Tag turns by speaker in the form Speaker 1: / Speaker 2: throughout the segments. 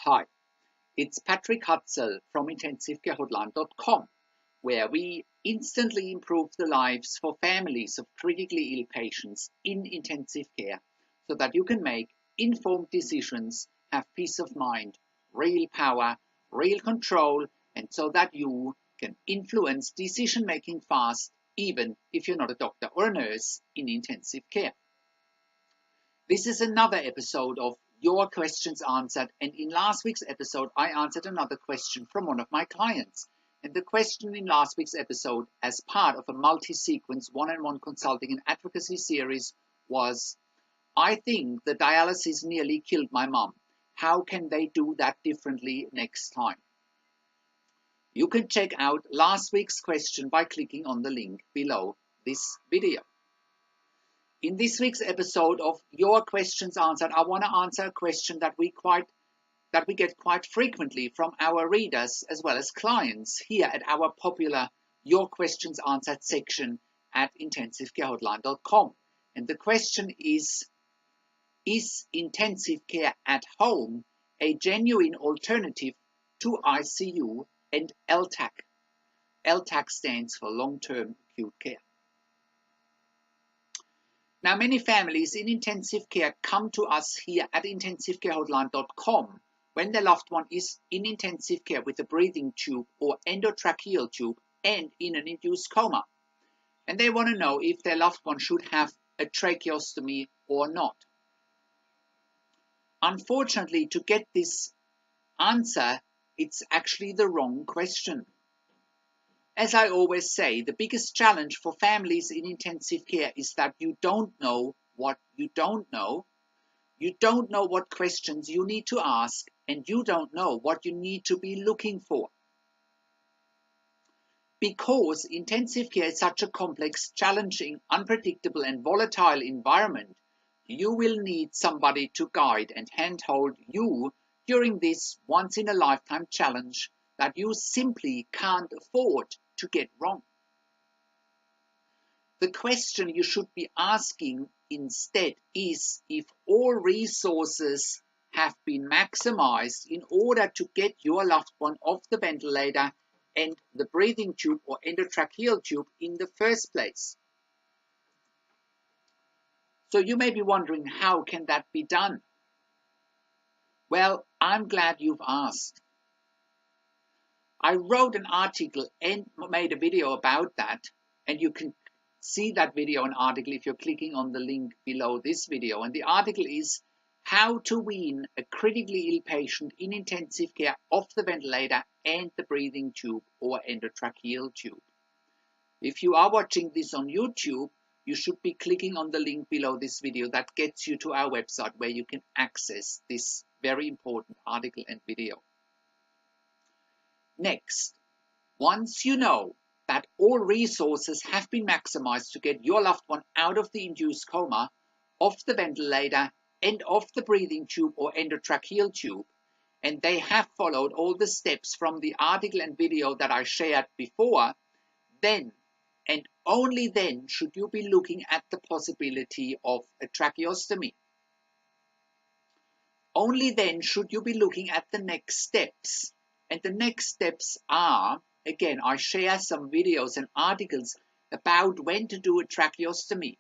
Speaker 1: Hi, it's Patrick Hutzel from IntensiveCareHotline.com, where we instantly improve the lives for families of critically ill patients in intensive care so that you can make informed decisions, have peace of mind, real power, real control, and so that you can influence decision making fast, even if you're not a doctor or a nurse in intensive care. This is another episode of Your Questions Answered, and in last week's episode I answered another question from one of my clients. And the question in last week's episode, as part of a multi-sequence one-on-one consulting and advocacy series, was, I think the dialysis nearly killed my mum. How can they do that differently next time? You can check out last week's question by clicking on the link below this video. In this week's episode of Your Questions Answered, I want to answer a question that we get quite frequently from our readers as well as clients here at our popular Your Questions Answered section at IntensiveCareHotline.com. And the question is intensive care at home a genuine alternative to ICU and LTAC? LTAC stands for long-term acute care. Now, many families in intensive care come to us here at IntensiveCareHotline.com when their loved one is in intensive care with a breathing tube or endotracheal tube and in an induced coma. And they want to know if their loved one should have a tracheostomy or not. Unfortunately, to get this answer, it's actually the wrong question. As I always say, the biggest challenge for families in intensive care is that you don't know what you don't know. You don't know what questions you need to ask, and you don't know what you need to be looking for. Because intensive care is such a complex, challenging, unpredictable, and volatile environment, you will need somebody to guide and handhold you during this once-in-a-lifetime challenge that you simply can't afford to get wrong. The question you should be asking instead is if all resources have been maximized in order to get your loved one off the ventilator and the breathing tube or endotracheal tube in the first place. So you may be wondering, how can that be done? Well, I'm glad you've asked. I wrote an article and made a video about that, and you can see that video and article if you're clicking on the link below this video. And the article is how to wean a critically ill patient in intensive care off the ventilator and the breathing tube or endotracheal tube. If you are watching this on YouTube, you should be clicking on the link below this video that gets you to our website where you can access this very important article and video. Next, once you know that all resources have been maximized to get your loved one out of the induced coma, off the ventilator, and off the breathing tube or endotracheal tube, and they have followed all the steps from the article and video that I shared before, then and only then should you be looking at the possibility of a tracheostomy. Only then should you be looking at the next steps. And the next steps are, again, I share some videos and articles about when to do a tracheostomy.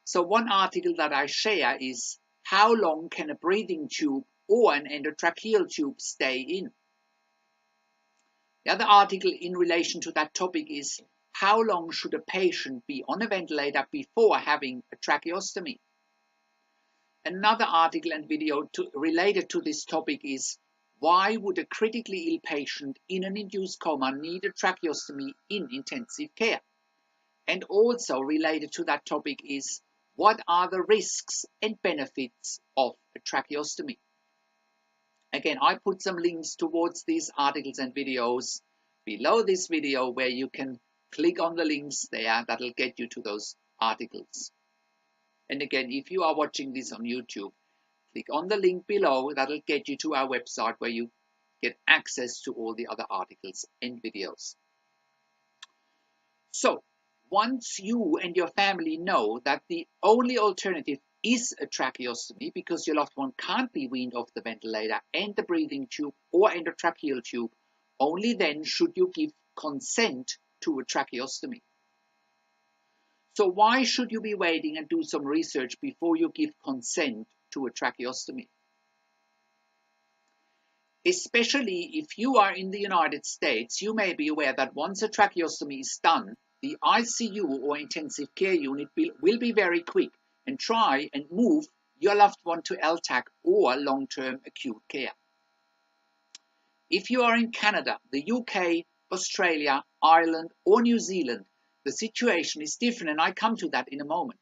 Speaker 1: So one article that I share is how long can a breathing tube or an endotracheal tube stay in? The other article in relation to that topic is how long should a patient be on a ventilator before having a tracheostomy? Another article and video related to this topic is why would a critically ill patient in an induced coma need a tracheostomy in intensive care? And also related to that topic is what are the risks and benefits of a tracheostomy? Again, I put some links towards these articles and videos below this video where you can click on the links there that'll get you to those articles. And again, if you are watching this on YouTube, click on the link below that'll get you to our website where you get access to all the other articles and videos. So once you and your family know that the only alternative is a tracheostomy because your loved one can't be weaned off the ventilator and the breathing tube or endotracheal tube, only then should you give consent to a tracheostomy. So why should you be waiting and do some research before you give consent to a tracheostomy? Especially if you are in the United States, you may be aware that once a tracheostomy is done, the ICU or intensive care unit will be very quick and try and move your loved one to LTAC or long-term acute care. If you are in Canada, the UK, Australia, Ireland, or New Zealand, the situation is different, and I come to that in a moment.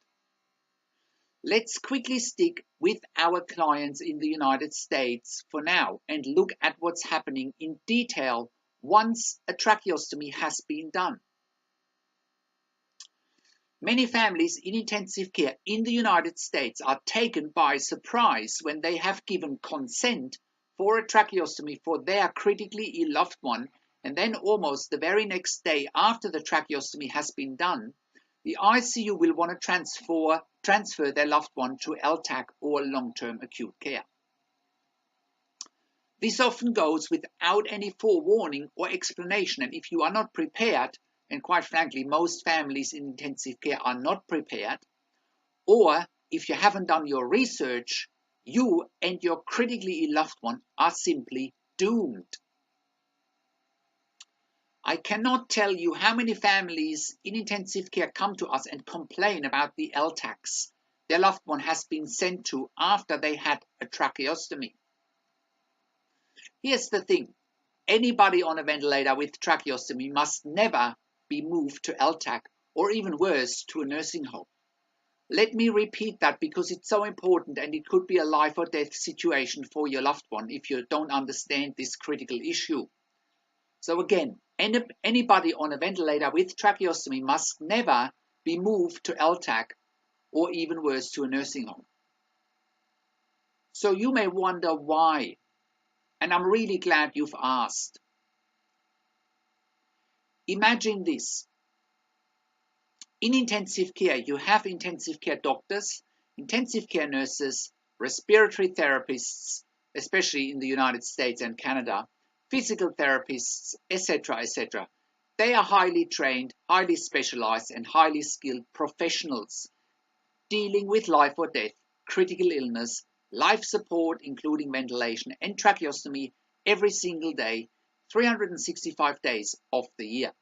Speaker 1: Let's quickly stick with our clients in the United States for now and look at what's happening in detail once a tracheostomy has been done. Many families in intensive care in the United States are taken by surprise when they have given consent for a tracheostomy for their critically ill loved one, and then almost the very next day after the tracheostomy has been done, the ICU will want to transfer their loved one to LTAC or long-term acute care. This often goes without any forewarning or explanation, and if you are not prepared, and quite frankly, most families in intensive care are not prepared, or if you haven't done your research, you and your critically ill loved one are simply doomed. I cannot tell you how many families in intensive care come to us and complain about the LTACs their loved one has been sent to after they had a tracheostomy. Here's the thing. Anybody on a ventilator with tracheostomy must never be moved to LTAC or even worse, to a nursing home. Let me repeat that because it's so important and it could be a life or death situation for your loved one if you don't understand this critical issue. So again, anybody on a ventilator with tracheostomy must never be moved to LTAC or even worse, to a nursing home. So you may wonder why, and I'm really glad you've asked. Imagine this. In intensive care, you have intensive care doctors, intensive care nurses, respiratory therapists, especially in the United States and Canada, physical therapists, etc., etc. They are highly trained, highly specialized, and highly skilled professionals dealing with life or death, critical illness, life support, including ventilation, and tracheostomy every single day, 365 days of the year.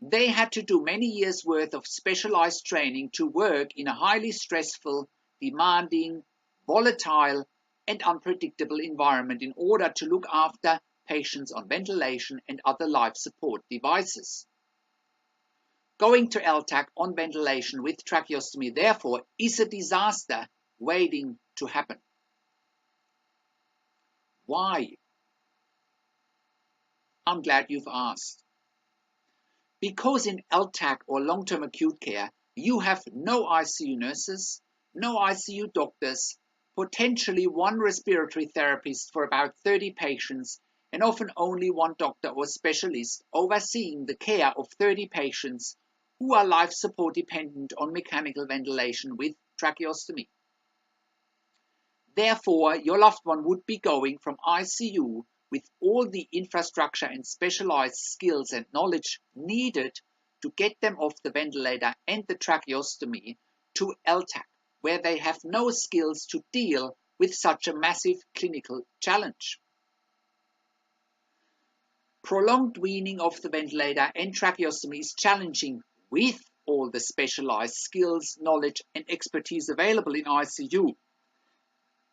Speaker 1: They had to do many years' worth of specialized training to work in a highly stressful, demanding, volatile, and unpredictable environment in order to look after patients on ventilation and other life support devices. Going to LTAC on ventilation with tracheostomy, therefore, is a disaster waiting to happen. Why? I'm glad you've asked. Because in LTAC or long-term acute care, you have no ICU nurses, no ICU doctors, potentially one respiratory therapist for about 30 patients, and often only one doctor or specialist overseeing the care of 30 patients who are life support dependent on mechanical ventilation with tracheostomy. Therefore, your loved one would be going from ICU with all the infrastructure and specialized skills and knowledge needed to get them off the ventilator and the tracheostomy to LTAC, where they have no skills to deal with such a massive clinical challenge. Prolonged weaning off the ventilator and tracheostomy is challenging with all the specialized skills, knowledge, and expertise available in ICU.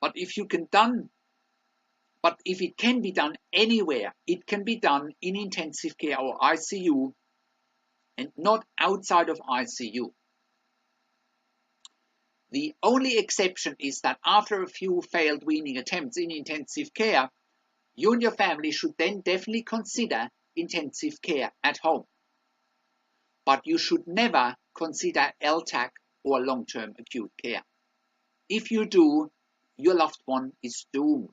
Speaker 1: But if it can be done anywhere, it can be done in intensive care or ICU and not outside of ICU. The only exception is that after a few failed weaning attempts in intensive care, you and your family should then definitely consider intensive care at home. But you should never consider LTAC or long-term acute care. If you do, your loved one is doomed.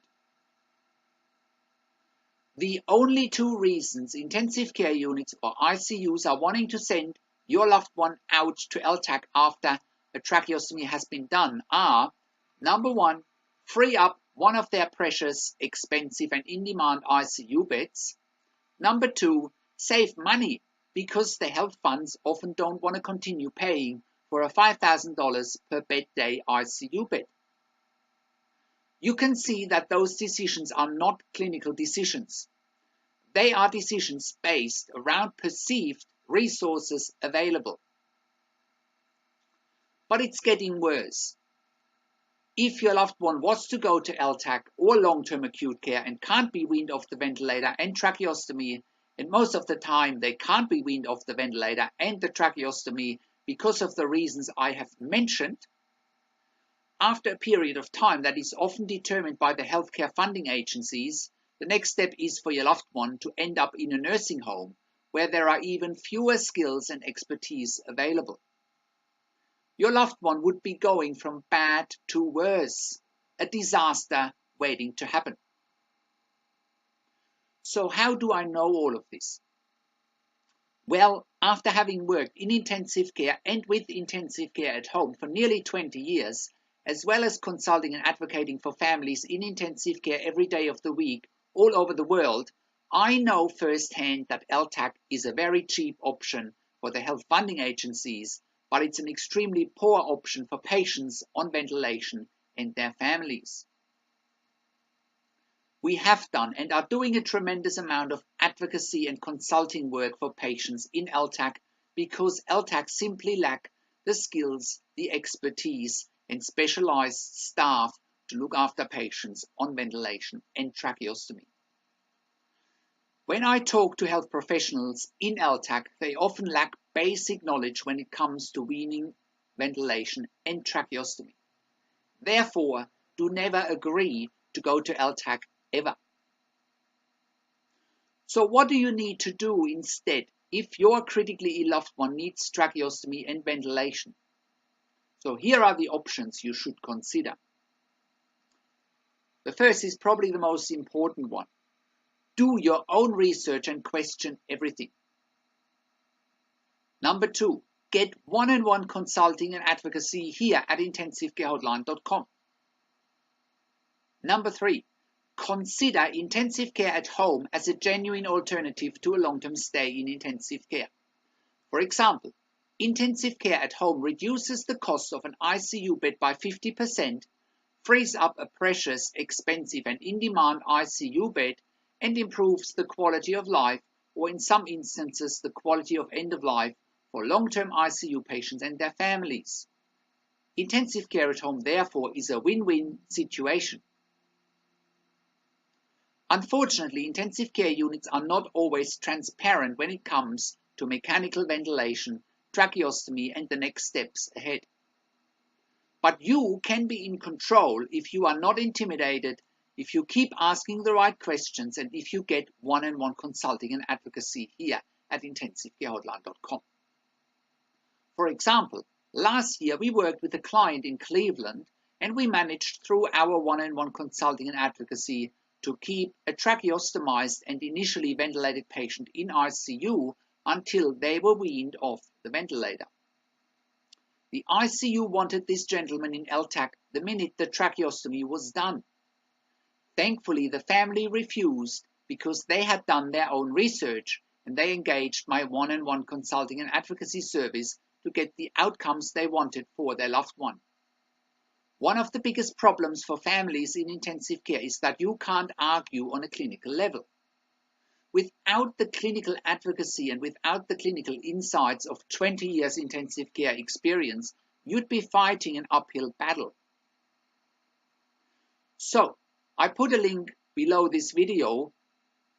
Speaker 1: The only two reasons intensive care units or ICUs are wanting to send your loved one out to LTAC after a tracheostomy has been done are, number one, free up one of their precious, expensive and in-demand ICU beds. Number two, save money because the health funds often don't want to continue paying for a $5,000 per bed day ICU bed. You can see that those decisions are not clinical decisions. They are decisions based around perceived resources available. But it's getting worse. If your loved one was to go to LTAC or long-term acute care and can't be weaned off the ventilator and tracheostomy, and most of the time they can't be weaned off the ventilator and the tracheostomy because of the reasons I have mentioned, after a period of time that is often determined by the healthcare funding agencies, the next step is for your loved one to end up in a nursing home where there are even fewer skills and expertise available. Your loved one would be going from bad to worse, a disaster waiting to happen. So how do I know all of this? Well, after having worked in intensive care and with intensive care at home for nearly 20 years, as well as consulting and advocating for families in intensive care every day of the week all over the world, I know firsthand that LTAC is a very cheap option for the health funding agencies, but it's an extremely poor option for patients on ventilation and their families. We have done and are doing a tremendous amount of advocacy and consulting work for patients in LTAC because LTAC simply lack the skills, the expertise, and specialized staff to look after patients on ventilation and tracheostomy. When I talk to health professionals in LTAC, they often lack basic knowledge when it comes to weaning, ventilation, and tracheostomy. Therefore, do never agree to go to LTAC ever. So what do you need to do instead if your critically ill loved one needs tracheostomy and ventilation? So here are the options you should consider. The first is probably the most important one. Do your own research and question everything. Number two, get one-on-one consulting and advocacy here at intensivecarehotline.com. Number three, consider intensive care at home as a genuine alternative to a long-term stay in intensive care. For example, intensive care at home reduces the cost of an ICU bed by 50%, frees up a precious, expensive and in-demand ICU bed, and improves the quality of life, or in some instances the quality of end of life, for long-term ICU patients and their families. Intensive care at home, therefore, is a win-win situation. Unfortunately, intensive care units are not always transparent when it comes to mechanical ventilation, tracheostomy, and the next steps ahead. But you can be in control if you are not intimidated, if you keep asking the right questions, and if you get one-on-one consulting and advocacy here at intensivecarehotline.com. For example, last year we worked with a client in Cleveland, and we managed through our one-on-one consulting and advocacy to keep a tracheostomized and initially ventilated patient in ICU until they were weaned off the ventilator. The ICU wanted this gentleman in LTAC the minute the tracheostomy was done. Thankfully, the family refused because they had done their own research and they engaged my one-on-one consulting and advocacy service to get the outcomes they wanted for their loved one. One of the biggest problems for families in intensive care is that you can't argue on a clinical level. Without the clinical advocacy and without the clinical insights of 20 years intensive care experience, you'd be fighting an uphill battle. So, I put a link below this video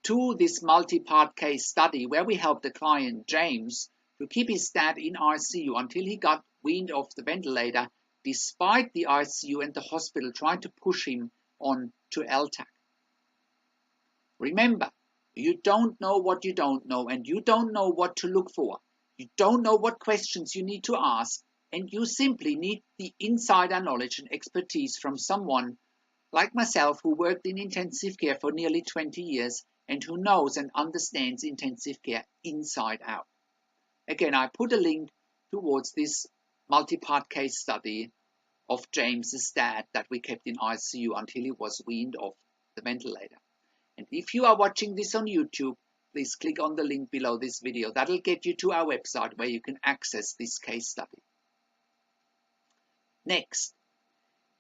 Speaker 1: to this multi-part case study where we helped the client James to keep his dad in ICU until he got weaned off the ventilator, despite the ICU and the hospital trying to push him on to LTAC. Remember, you don't know what you don't know, and you don't know what to look for. You don't know what questions you need to ask, and you simply need the insider knowledge and expertise from someone like myself who worked in intensive care for nearly 20 years and who knows and understands intensive care inside out. Again, I put a link towards this multi-part case study of James's dad that we kept in ICU until he was weaned off the ventilator. And if you are watching this on YouTube, please click on the link below this video. That'll get you to our website where you can access this case study. Next,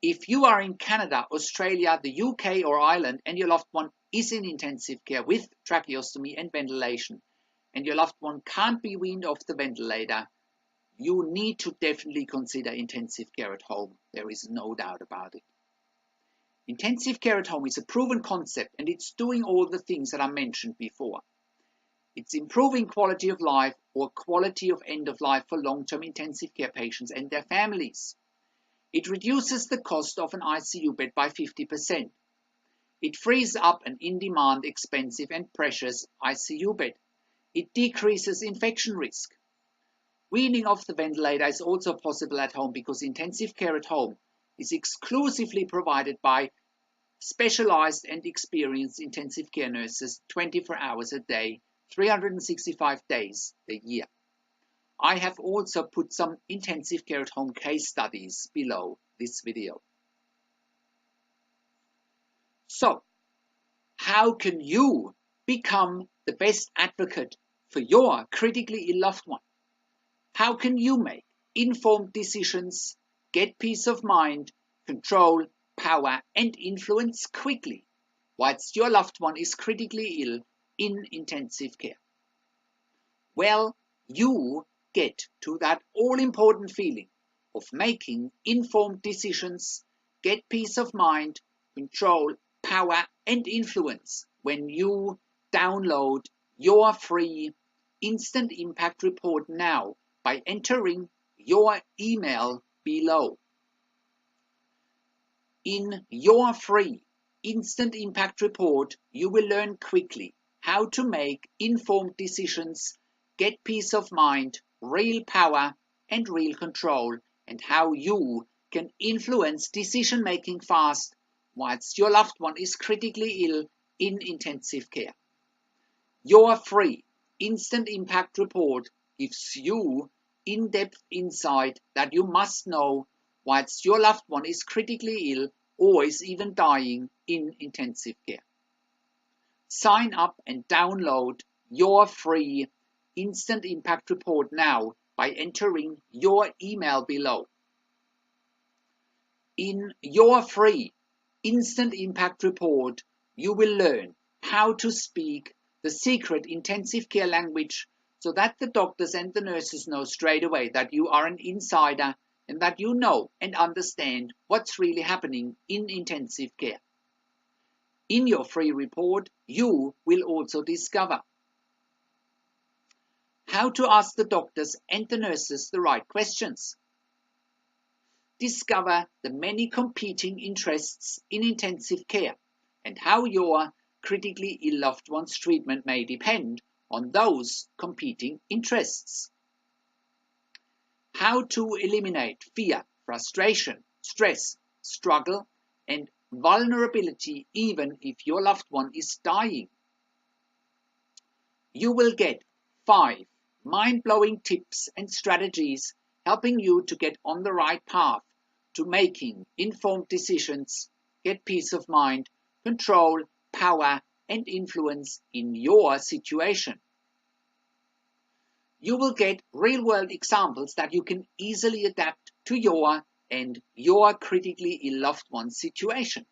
Speaker 1: if you are in Canada, Australia, the UK or Ireland and your loved one is in intensive care with tracheostomy and ventilation, and your loved one can't be weaned off the ventilator, you need to definitely consider intensive care at home. There is no doubt about it. Intensive care at home is a proven concept, and it's doing all the things that I mentioned before. It's improving quality of life or quality of end of life for long-term intensive care patients and their families. It reduces the cost of an ICU bed by 50%. It frees up an in-demand, expensive and precious ICU bed. It decreases infection risk. Weaning off the ventilator is also possible at home because intensive care at home is exclusively provided by specialized and experienced intensive care nurses 24 hours a day, 365 days a year. I have also put some intensive care at home case studies below this video. So, how can you become the best advocate for your critically ill loved one? How can you make informed decisions, get peace of mind, control, power and influence quickly whilst your loved one is critically ill in intensive care? Well, you get to that all-important feeling of making informed decisions, get peace of mind, control, power and influence when you download your free instant impact report now by entering your email below. In your free instant impact report, you will learn quickly how to make informed decisions, get peace of mind, real power and real control, and how you can influence decision making fast whilst your loved one is critically ill in intensive care. Your free instant impact report gives you in-depth insight that you must know whilst your loved one is critically ill or is even dying in intensive care. Sign up and download your free instant impact report now by entering your email below. In your free instant impact report, you will learn how to speak the secret intensive care language so that the doctors and the nurses know straight away that you are an insider and that you know and understand what's really happening in intensive care. In your free report, you will also discover how to ask the doctors and the nurses the right questions. Discover the many competing interests in intensive care and how your critically ill loved one's treatment may depend on those competing interests. How to eliminate fear, frustration, stress, struggle, and vulnerability even if your loved one is dying. You will get 5 mind-blowing tips and strategies helping you to get on the right path to making informed decisions, get peace of mind, control, power, and influence in your situation. You will get real-world examples that you can easily adapt to your and your critically ill loved one's situation.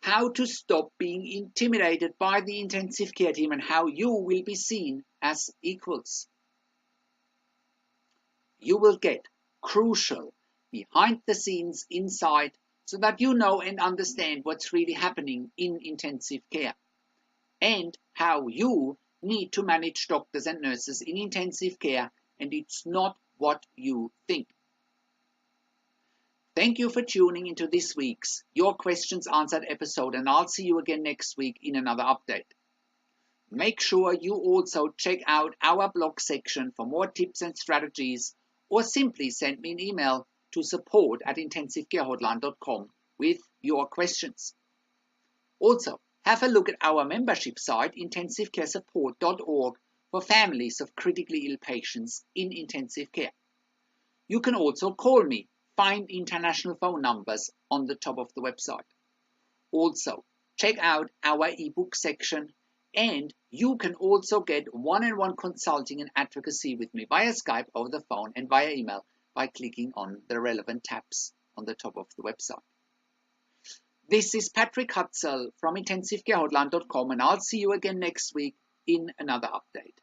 Speaker 1: How to stop being intimidated by the intensive care team and how you will be seen as equals. You will get crucial behind-the-scenes insight so that you know and understand what's really happening in intensive care and how you need to manage doctors and nurses in intensive care, and it's not what you think. Thank you for tuning into this week's Your Questions Answered episode, and I'll see you again next week in another update. Make sure you also check out our blog section for more tips and strategies, or simply send me an email to support@intensivecarehotline.com with your questions. Also, have a look at our membership site, intensivecaresupport.org, for families of critically ill patients in intensive care. You can also call me. Find international phone numbers on the top of the website. Also, check out our ebook section, and you can also get one-on-one consulting and advocacy with me via Skype, over the phone, and via email by clicking on the relevant tabs on the top of the website. This is Patrick Hutzel from IntensiveCareHotline.com, and I'll see you again next week in another update.